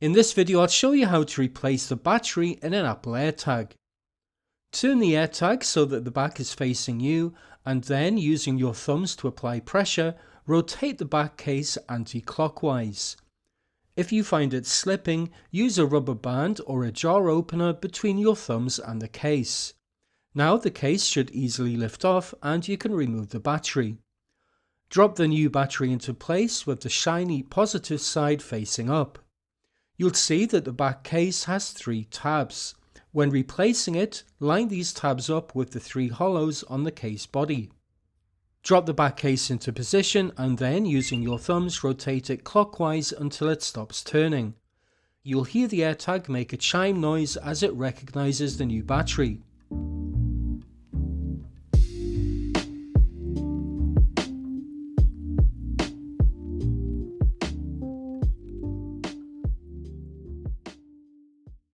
In this video I'll show you how to replace the battery in an Apple Airtag. Turn the AirTag so that the back is facing you, and then using your thumbs to apply pressure, rotate the back case anti-clockwise. If you find it slipping, use a rubber band or a jar opener between your thumbs and the case. Now the case should easily lift off and you can remove the battery. Drop the new battery into place with the shiny positive side facing up. You'll see that the back case has 3 tabs. When replacing it, line these tabs up with the 3 hollows on the case body. Drop the back case into position and then using your thumbs rotate it clockwise until it stops turning. You'll hear the AirTag make a chime noise as it recognizes the new battery.